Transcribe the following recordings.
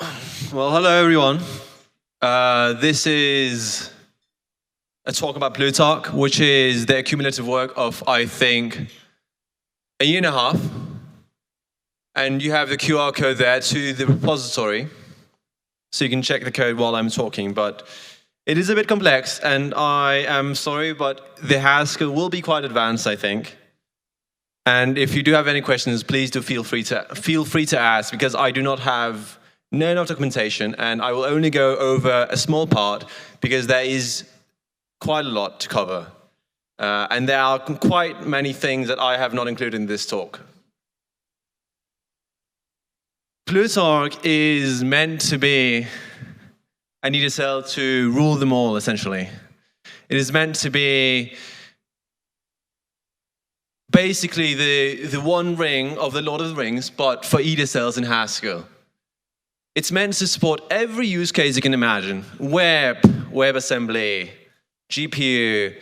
Well, hello everyone. This is a talk about Plutarch, which is the accumulative work of, I think, a year and a half. And you have the QR code there to the repository, so you can check the code while I'm talking. But it is a bit complex, and I am sorry, but the Haskell will be quite advanced, I think. And if you do have any questions, please do feel free to ask, because I do not have enough documentation, and I will only go over a small part because there is quite a lot to cover. And there are quite many things that I have not included in this talk. Plutarch is meant to be an eDSL to rule them all, essentially. It is meant to be basically the one ring of the Lord of the Rings, but for eDSLs in Haskell. It's meant to support every use case you can imagine. Web, WebAssembly, GPU.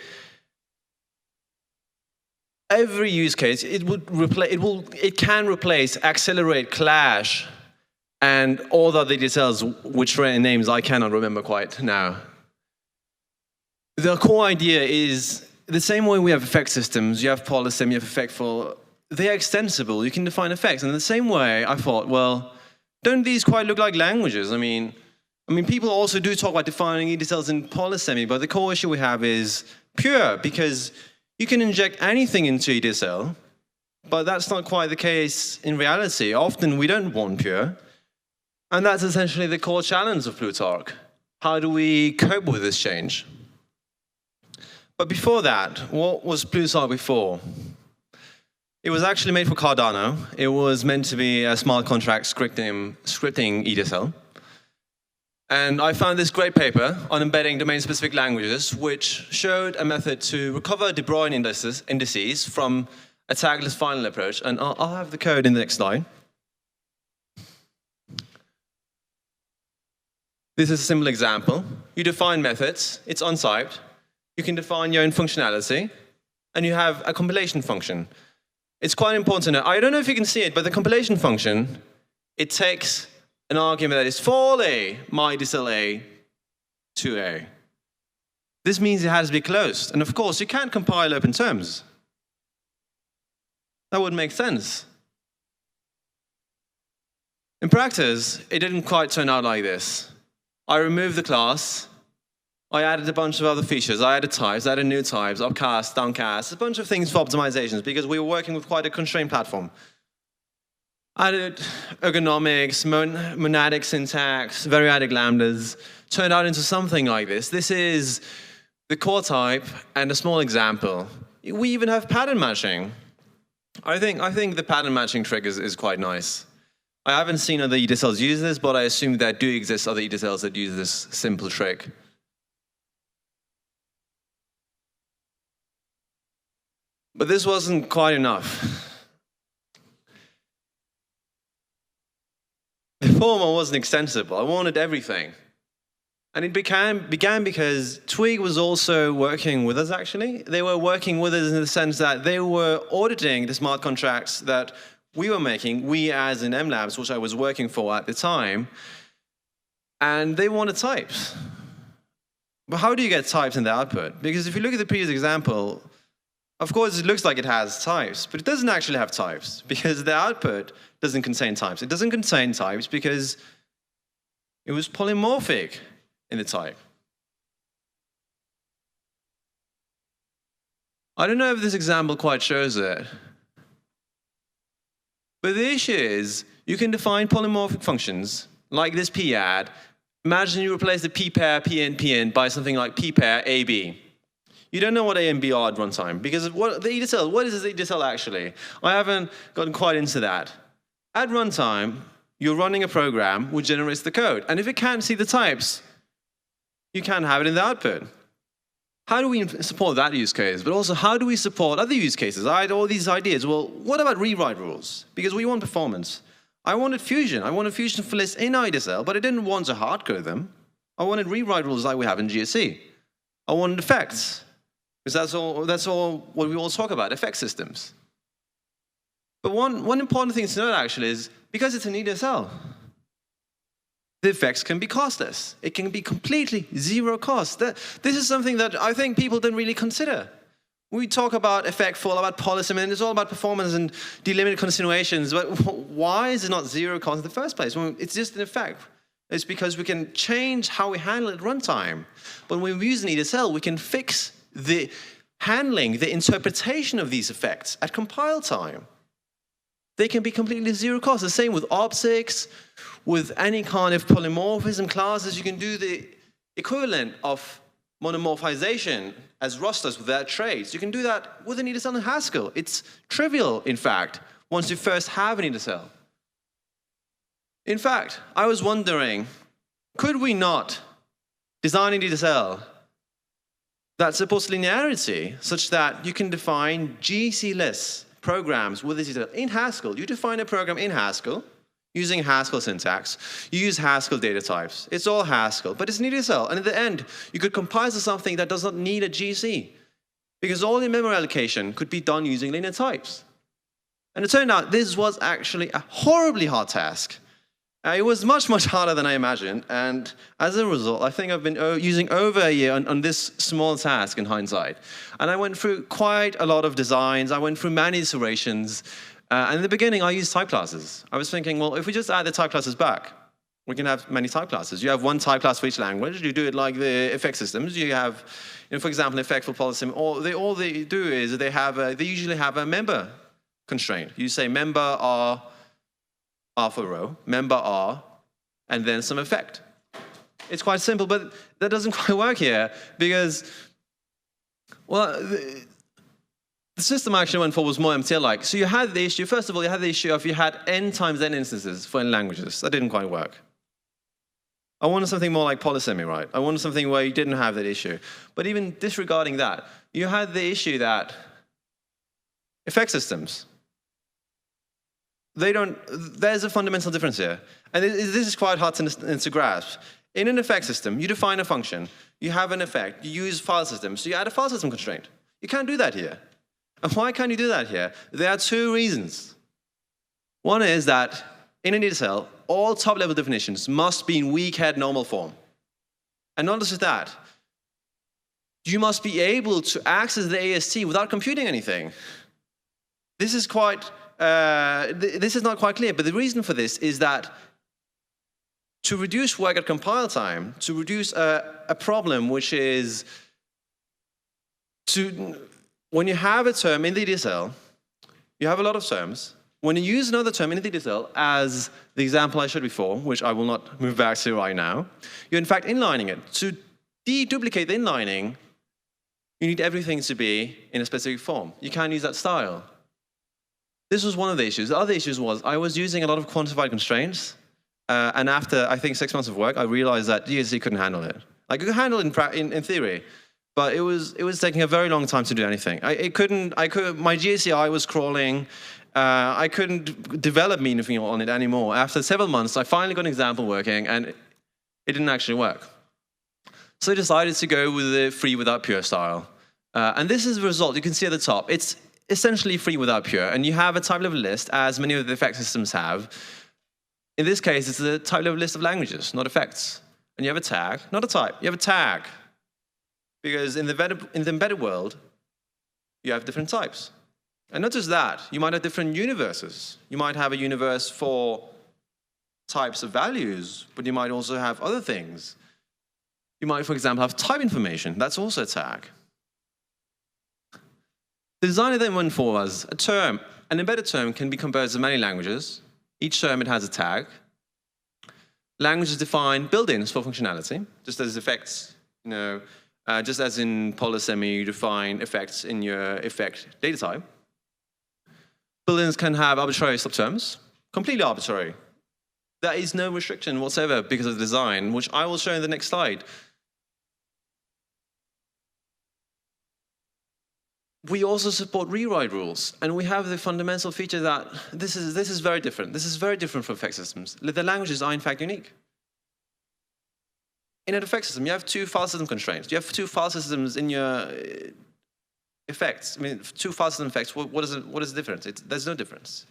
Every use case, it can replace, accelerate, clash, and all the other eDSLs, which names I cannot remember quite now. The core idea is the same way we have effect systems, you have polysym, you have effectful, they are extensible, you can define effects. And in the same way, I thought, well, don't these quite look like languages? I mean, people also do talk about defining eDSLs in polysemy, but the core issue we have is pure, because you can inject anything into eDSL, but that's not quite the case in reality. Often we don't want pure, and that's essentially the core challenge of Plutarch. How do we cope with this change? But before that, what was Plutarch before? It was actually made for Cardano. It was meant to be a smart contract scripting eDSL. And I found this great paper on embedding domain-specific languages, which showed a method to recover De Bruyne indices from a tagless final approach. And I'll have the code in the next slide. This is a simple example. You define methods. It's untyped. You can define your own functionality. And you have a compilation function. It's quite important to know. I don't know if you can see it, but the compilation function, it takes an argument that is for A, my eDSL A to A. This means it has to be closed. And of course, you can't compile open terms. That would make sense. In practice, it didn't quite turn out like this. I removed the class. I added a bunch of other features. I added types, I added new types, upcast, downcast, a bunch of things for optimizations because we were working with quite a constrained platform. I added ergonomics, monadic syntax, variadic lambdas, turned out into something like this. This is the core type and a small example. We even have pattern matching. I think the pattern matching trick is quite nice. I haven't seen other eDSLs use this, but I assume there do exist other eDSLs that use this simple trick. But this wasn't quite enough. The former wasn't extensible. I wanted everything. And it began because Twig was also working with us, actually. They were working with us in the sense that they were auditing the smart contracts that we were making, we as in MLabs, which I was working for at the time, and they wanted types. But how do you get types in the output? Because if you look at the previous example, of course, it looks like it has types, but it doesn't actually have types because the output doesn't contain types. It doesn't contain types because it was polymorphic in the type. I don't know if this example quite shows it, but the issue is you can define polymorphic functions like this padd. Imagine you replace the p-pair, pn by something like p-pair ab. You don't know what A and B are at runtime because what is the eDSL actually? I haven't gotten quite into that. At runtime, you're running a program which generates the code. And if it can't see the types, you can't have it in the output. How do we support that use case? But also, how do we support other use cases? I had all these ideas. Well, what about rewrite rules? Because we want performance. I wanted fusion. I wanted fusion for lists in eDSL, but I didn't want to hardcode them. I wanted rewrite rules like we have in GSC. I wanted effects. Because that's all what we all talk about, effect systems. But one important thing to note, actually, is because it's an eDSL, the effects can be costless. It can be completely zero cost. This is something that I think people don't really consider. We talk about effectful, about policy, and it's all about performance and delimited continuations, but why is it not zero cost in the first place? Well, it's just an effect. It's because we can change how we handle it at runtime. But when we use an eDSL, we can fix the handling, the interpretation of these effects at compile time. They can be completely zero cost. The same with objects, with any kind of polymorphism classes. You can do the equivalent of monomorphization as rosters with their traits. You can do that with an eDSL in Haskell. It's trivial, in fact, once you first have an eDSL. In fact, I was wondering, could we not design an eDSL that supports linearity such that you can define GC-less programs with this eDSL in Haskell? You define a program in Haskell using Haskell syntax. You use Haskell data types. It's all Haskell, but it's an eDSL. And at the end, you could compile to something that does not need a GC, because all your memory allocation could be done using linear types. And it turned out this was actually a horribly hard task. It was much, much harder than I imagined. And as a result, I think I've been using over a year on this small task in hindsight. And I went through quite a lot of designs. I went through many iterations. And in the beginning, I used type classes. I was thinking, well, if we just add the type classes back, we can have many type classes. You have one type class for each language. You do it like the effect systems. You have, for example, effect for polysym. All they do is they usually have a member constraint. You say member R for row, member R, and then some effect. It's quite simple, but that doesn't quite work here because, well, the system I actually went for was more MTL-like. So you had the issue, first of all, you had the issue of you had n times n instances for n languages. That didn't quite work. I wanted something more like polysemy, right? I wanted something where you didn't have that issue. But even disregarding that, you had the issue that effect systems, there's a fundamental difference here. And this is quite hard to grasp. In an effect system, you define a function, you have an effect, you use file systems, so you add a file system constraint. You can't do that here. And why can't you do that here? There are two reasons. One is that in an eDSL, all top-level definitions must be in weak-head normal form. And not just that, you must be able to access the AST without computing anything. This is not quite clear, but the reason for this is that to reduce work at compile time, to reduce a problem which is when you have a term in the eDSL, you have a lot of terms. When you use another term in the eDSL, as the example I showed before, which I will not move back to right now, you're in fact inlining it. To deduplicate the inlining, you need everything to be in a specific form. You can't use that style. This was one of the issues. The other issues was I was using a lot of quantified constraints, and after, I think, 6 months of work, I realized that DSC couldn't handle it. Like, it could handle it in theory, but it was taking a very long time to do anything. My GCI was crawling. I couldn't develop anything on it anymore. After several months, I finally got an example working, and it didn't actually work. So I decided to go with the free without pure style. And this is the result. You can see at the top. It's essentially free without pure, and you have a type-level list, as many of the effect systems have. In this case, it's a type-level list of languages, not effects. And you have a tag, not a type. You have a tag. Because in the embedded world, you have different types. And not just that, you might have different universes. You might have a universe for types of values, but you might also have other things. You might, for example, have type information. That's also a tag. The designer then went for was a term. An embedded term can be composed of many languages. Each term, it has a tag. Languages define build-ins for functionality, just as effects, just as in polysemy, you define effects in your effect data type. Build-ins can have arbitrary subterms, completely arbitrary. There is no restriction whatsoever because of the design, which I will show in the next slide. We also support rewrite rules, and we have the fundamental feature that this is very different. This is very different from effect systems. The languages are in fact unique. In an effect system, you have two file system constraints. You have two file systems in your effects. I mean, two file system effects. What is the difference? There's no difference.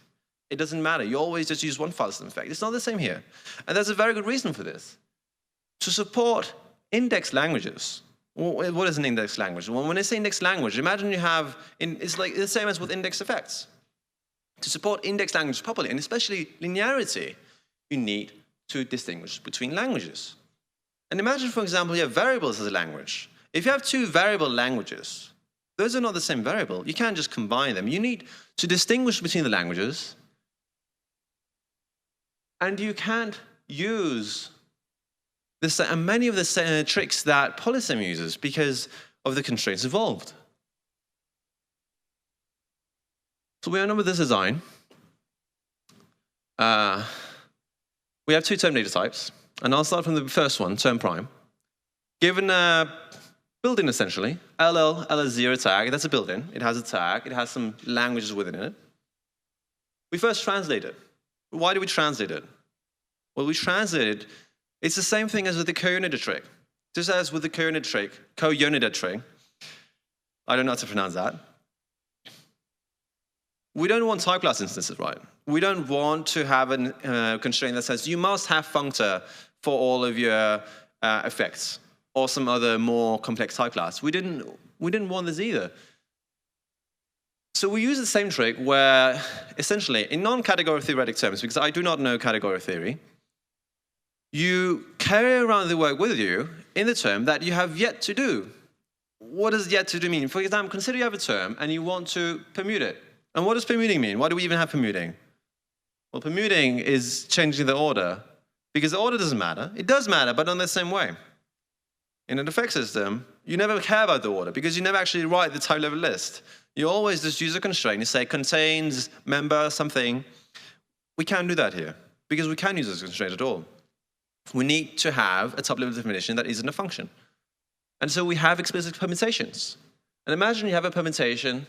It doesn't matter. You always just use one file system effect. It's not the same here. And there's a very good reason for this. To support index languages. What is an index language? Well, when I say index language, imagine you have, it's like the same as with index effects. To support index language properly, and especially linearity, you need to distinguish between languages. And imagine, for example, you have variables as a language. If you have two variable languages, those are not the same variable. You can't just combine them. You need to distinguish between the languages. And you can't use many of the tricks that Polysim uses because of the constraints involved. So we end up with this design. We have two term data types. And I'll start from the first one, term prime. Given a built-in, essentially, LL0 tag, that's a built-in. It has a tag. It has some languages within it. We first translate it. Why do we translate it? Well, we translate it. It's the same thing as with the co-unit trick. Just as with the co-unit trick, I don't know how to pronounce that. We don't want type class instances, right? We don't want to have a constraint that says you must have functor for all of your effects or some other more complex type class. We didn't want this either. So we use the same trick where, essentially, in non-category theoretic terms, because I do not know category theory, you carry around the work with you in the term that you have yet to do. What does yet to do mean? For example, consider you have a term and you want to permute it. And what does permuting mean? Why do we even have permuting? Well, permuting is changing the order, because the order doesn't matter. It does matter, but not in the same way. In an effect system, you never care about the order, because you never actually write the type level list. You always just use a constraint. You say contains member something. We can't do that here, because we can't use this constraint at all. We need to have a top level definition that isn't a function. And so we have explicit permutations. And imagine you have a permutation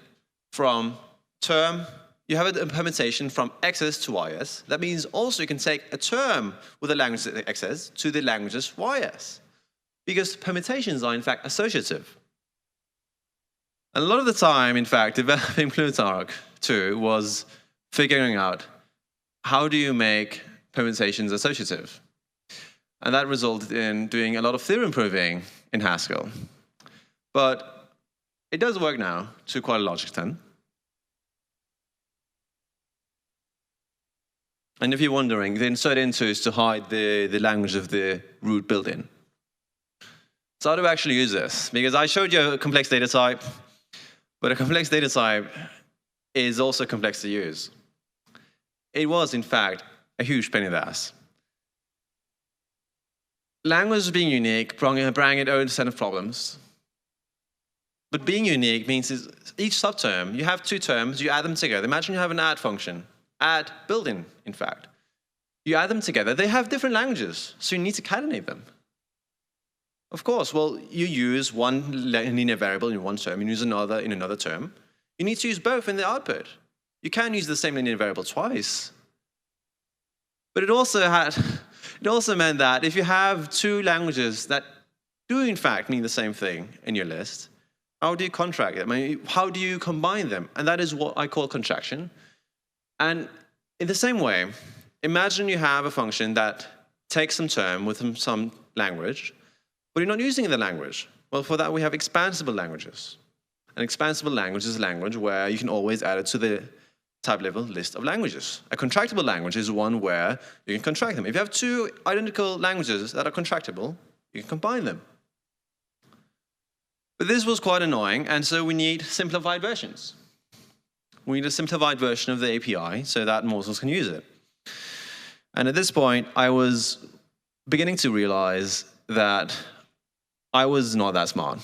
from term, you have a permutation from XS to YS. That means also you can take a term with the language XS to the languages YS. Because permutations are in fact associative. And a lot of the time, in fact, developing Plutarch too was figuring out how do you make permutations associative. And that resulted in doing a lot of theorem proving in Haskell. But it does work now to quite a large extent. And if you're wondering, the insert into is to hide the language of the root built-in. So how do we actually use this? Because I showed you a complex data type, but a complex data type is also complex to use. It was, in fact, a huge pain in the ass. Language being unique brought its own set of problems. But being unique means each subterm, you have two terms, you add them together. Imagine you have an add function. Add built-in, in fact. You add them together. They have different languages, so you need to catenate them. Of course, well, you use one linear variable in one term, you use another in another term. You need to use both in the output. You can't use the same linear variable twice. But it also meant that if you have two languages that do in fact mean the same thing in your list, how do you contract them? I mean, how do you combine them? And that is what I call contraction. And in the same way, imagine you have a function that takes some term with some language, but you're not using the language. Well, for that, we have expansible languages. An expansible language is a language where you can always add it to the type level list of languages. A contractible language is one where you can contract them. If you have two identical languages that are contractible, you can combine them. But this was quite annoying, and so we need simplified versions. We need a simplified version of the API so that morsels can use it. And at this point, I was beginning to realize that I was not that smart.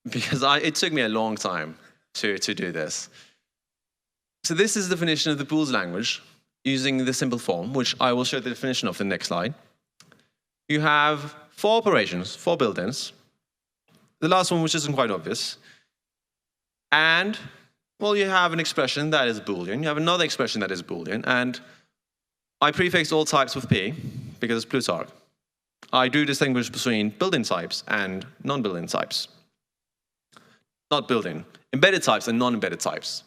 Because it took me a long time to do this. So this is the definition of the pools language using the simple form, which I will show the definition of in the next slide. You have four operations, four built-ins. The last one, which isn't quite obvious. And, well, you have an expression that is Boolean. You have another expression that is Boolean. And I prefix all types with P because it's Plutarch. I do distinguish between built-in types and non-built-in types. Not built-in. Embedded types and non-embedded types.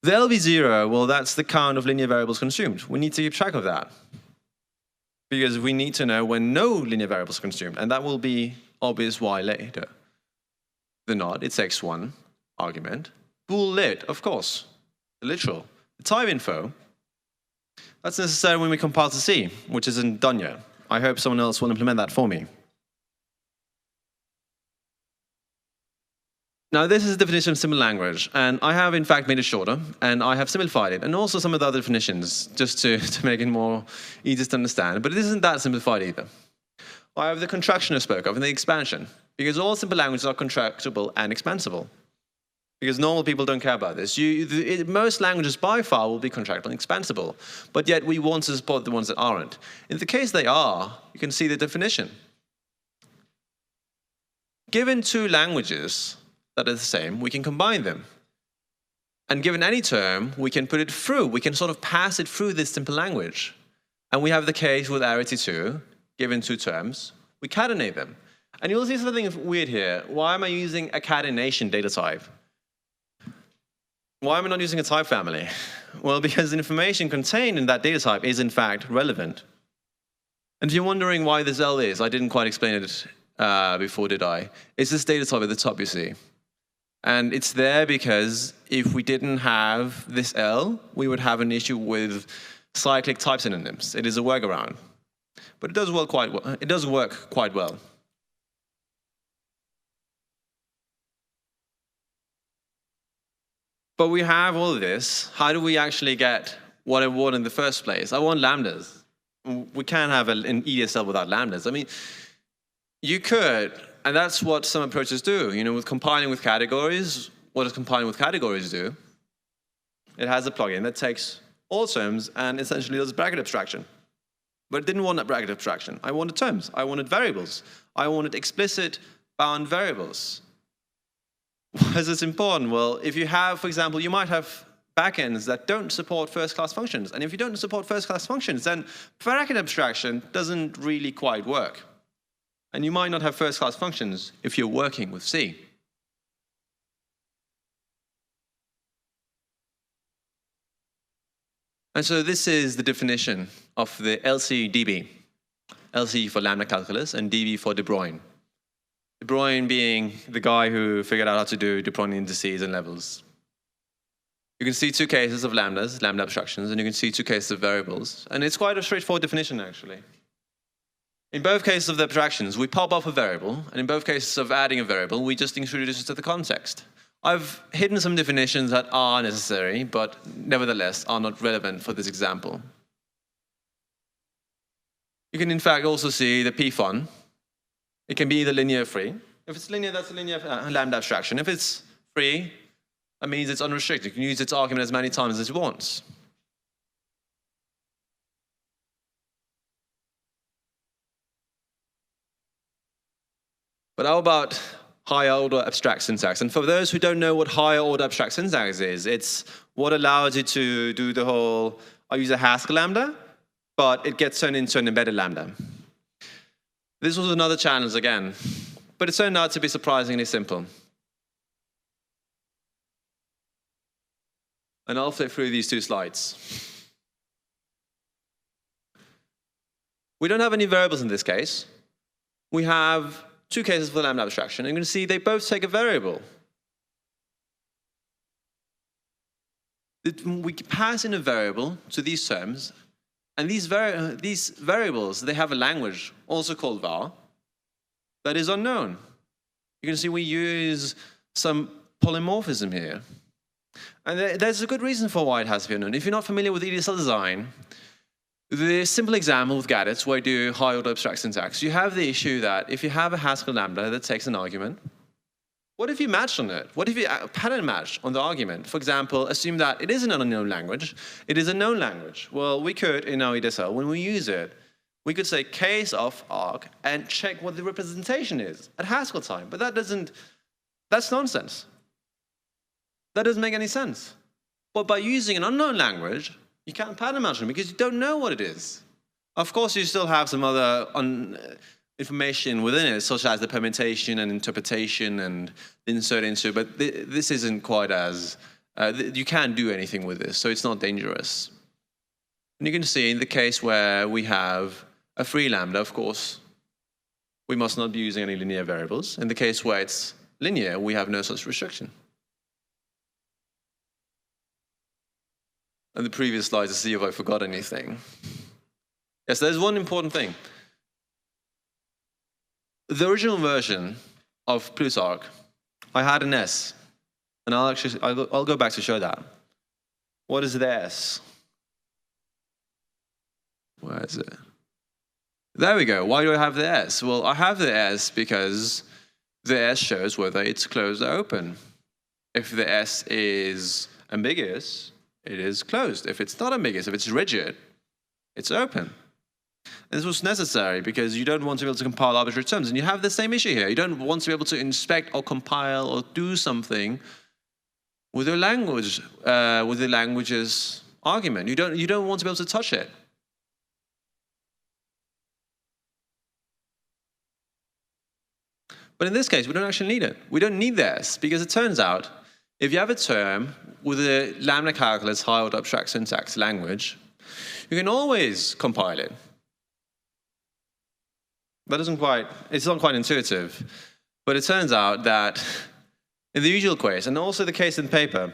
The LV0, well, that's the count of linear variables consumed. We need to keep track of that, because we need to know when no linear variables are consumed, and that will be obvious why later. The not, it's x1 argument. Bool.lit, of course, the literal. The type info, that's necessary when we compile to C, which isn't done yet. I hope someone else will implement that for me. Now, this is the definition of SimpleLanguage, and I have, in fact, made it shorter, and I have simplified it, and also some of the other definitions, just to make it more easy to understand. But it isn't that simplified either. I have the contraction I spoke of, and the expansion, because all simple languages are contractible and expansible. Because normal people don't care about this. Most languages, by far, will be contractible and expansible, but yet we want to support the ones that aren't. In the case they are, you can see the definition. Given two languages that are the same, we can combine them. And given any term, we can put it through. We can sort of pass it through this simple language. And we have the case with arity 2, given two terms, we catenate them. And you'll see something weird here. Why am I using a catenation data type? Why am I not using a type family? Well, because the information contained in that data type is in fact relevant. And if you're wondering why this L is, I didn't quite explain it before, did I? It's this data type at the top you see. And it's there because if we didn't have this L, we would have an issue with cyclic type synonyms. It is a workaround. But it does work quite well. It does work quite well. But we have all of this. How do we actually get what I want in the first place? I want lambdas. We can't have an eDSL without lambdas. I mean, you could, and that's what some approaches do. You know, with compiling with categories, what does compiling with categories do? It has a plugin that takes all terms and essentially does bracket abstraction. But it didn't want that bracket abstraction. I wanted terms. I wanted variables. I wanted explicit bound variables. Why is this important? Well, if you have, for example, you might have backends that don't support first-class functions. And if you don't support first-class functions, then bracket abstraction doesn't really quite work. And you might not have first-class functions if you're working with C. And so this is the definition of the LCDB. LC for lambda calculus and DB for De Bruijn. De Bruijn being the guy who figured out how to do De Bruijn indices and levels. You can see two cases of lambdas, lambda abstractions, and you can see two cases of variables. And it's quite a straightforward definition, actually. In both cases of the abstractions, we pop off a variable, and in both cases of adding a variable, we just introduce it to the context. I've hidden some definitions that are necessary, but nevertheless are not relevant for this example. You can, in fact, also see the pfun. It can be either linear or free. If it's linear, that's a linear lambda abstraction. If it's free, that means it's unrestricted. You can use its argument as many times as it wants. But how about higher order abstract syntax? And for those who don't know what higher order abstract syntax is, it's what allows you to do the whole, I use a Haskell lambda, but it gets turned into an embedded lambda. This was another challenge again, but it turned out to be surprisingly simple. And I'll flip through these two slides. We don't have any variables in this case. We have two cases for the lambda abstraction. And you can see they both take a variable. We pass in a variable to these terms, and these variables, they have a language, also called var, that is unknown. You can see we use some polymorphism here. And there's a good reason for why it has to be unknown. If you're not familiar with eDSL design, the simple example with gadgets where you do high order abstract syntax, you have the issue that if you have a Haskell lambda that takes an argument, what if you match on it? What if you pattern match on the argument? For example, assume that it isn't an unknown language, it is a known language. Well, we could, in our eDSL, when we use it, we could say case of arg and check what the representation is at Haskell time. But that's nonsense. That doesn't make any sense. But by using an unknown language, you can't pattern match them because you don't know what it is. Of course, you still have some other information within it, such as the permutation and interpretation and insert into, but this isn't quite as You can't do anything with this, so it's not dangerous. And you can see in the case where we have a free lambda, of course, we must not be using any linear variables. In the case where it's linear, we have no such restriction. And the previous slide to see if I forgot anything. Yes, there's one important thing. The original version of Plutarch, I had an S, and I'll go back to show that. What is the S? Where is it? There we go. Why do I have the S? Well, I have the S because the S shows whether it's closed or open. If the S is ambiguous, it is closed. If it's not ambiguous, if it's rigid, it's open. And this was necessary because you don't want to be able to compile arbitrary terms. And you have the same issue here. You don't want to be able to inspect or compile or do something with your language, with the language's argument. You don't want to be able to touch it. But in this case, we don't actually need it. We don't need this because it turns out if you have a term with a lambda calculus high-order abstract syntax language, you can always compile it. It's not quite intuitive, but it turns out that in the usual case, and also the case in paper,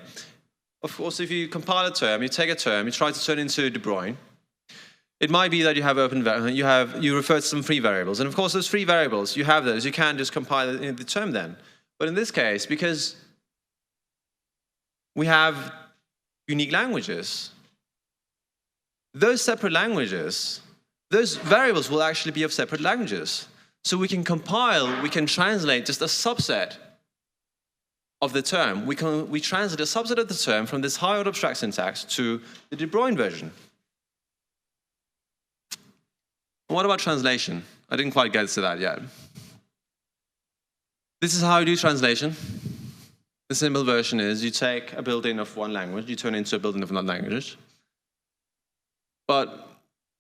of course, if you compile a term, you take a term, you try to turn it into De Bruyne, it might be that you have you refer to some free variables, and of course those free variables, you have those, you can't just compile it in the term then. But in this case, because we have unique languages, those separate languages, those variables will actually be of separate languages. So we can compile, we can translate just a subset of the term. We translate a subset of the term from this high-order abstract syntax to the De Bruyne version. What about translation? I didn't quite get to that yet. This is how you do translation. The simple version is you take a built-in of one language, you turn it into a built-in of another language. But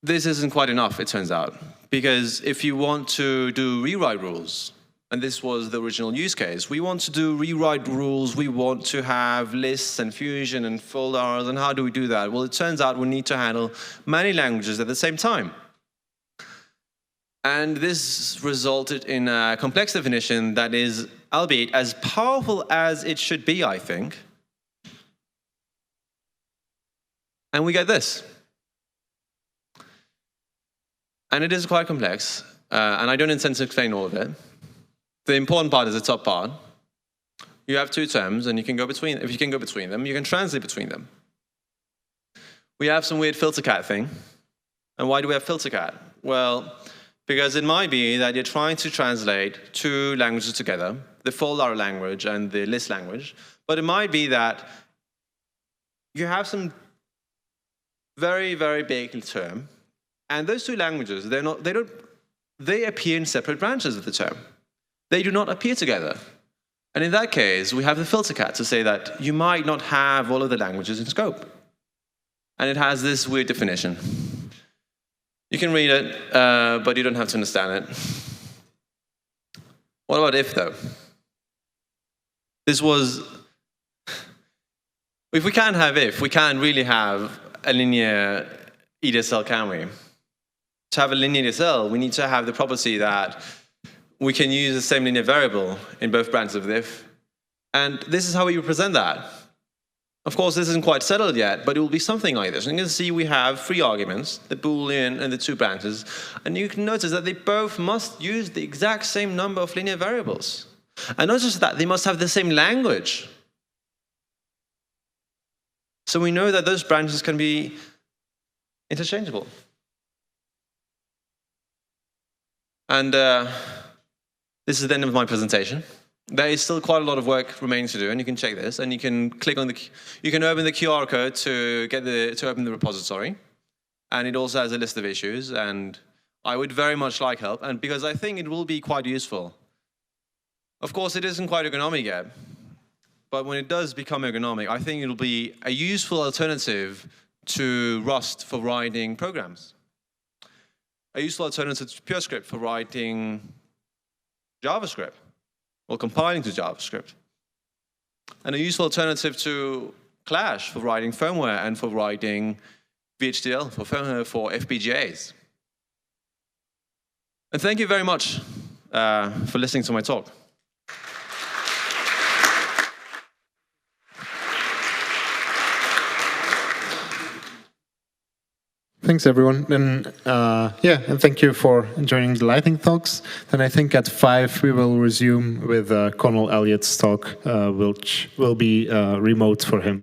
this isn't quite enough, it turns out. Because if you want to do rewrite rules, and this was the original use case, we want to do rewrite rules, we want to have lists and fusion and folders, and how do we do that? Well, it turns out we need to handle many languages at the same time. And this resulted in a complex definition that is, albeit as powerful as it should be, I think. And we get this. And it is quite complex, and I don't intend to explain all of it. The important part is the top part. You have two terms, and you can go between. If you can go between them, you can translate between them. We have some weird filter cat thing. And why do we have filter cat? Well, because it might be that you're trying to translate two languages together, the folder language and the list language, but it might be that you have some very, very big term, and those two languages, they appear in separate branches of the term. They do not appear together. And in that case, we have the filter cat to say that you might not have all of the languages in scope. And it has this weird definition. You can read it, but you don't have to understand it. What about if, though? This was, if we can't have if, we can't really have a linear eDSL, can we? To have a linear eDSL, we need to have the property that we can use the same linear variable in both branches of the if. And this is how we represent that. Of course, this isn't quite settled yet, but it will be something like this. And you can see we have three arguments, the Boolean and the two branches. And you can notice that they both must use the exact same number of linear variables. And not just that, they must have the same language. So we know that those branches can be interchangeable. And this is the end of my presentation. There is still quite a lot of work remaining to do, and you can check this, and you can click on you can open the QR code to open the repository, and it also has a list of issues. And I would very much like help, and because I think it will be quite useful. Of course, it isn't quite ergonomic yet, but when it does become ergonomic, I think it will be a useful alternative to Rust for writing programs, a useful alternative to PureScript for writing JavaScript, or compiling to JavaScript, and a useful alternative to Clash for writing firmware and for writing VHDL for FPGAs. And thank you very much for listening to my talk. Thanks, everyone. And and thank you for joining the lightning talks. Then I think at 5 we will resume with Connell Elliott's talk, which will be remote for him.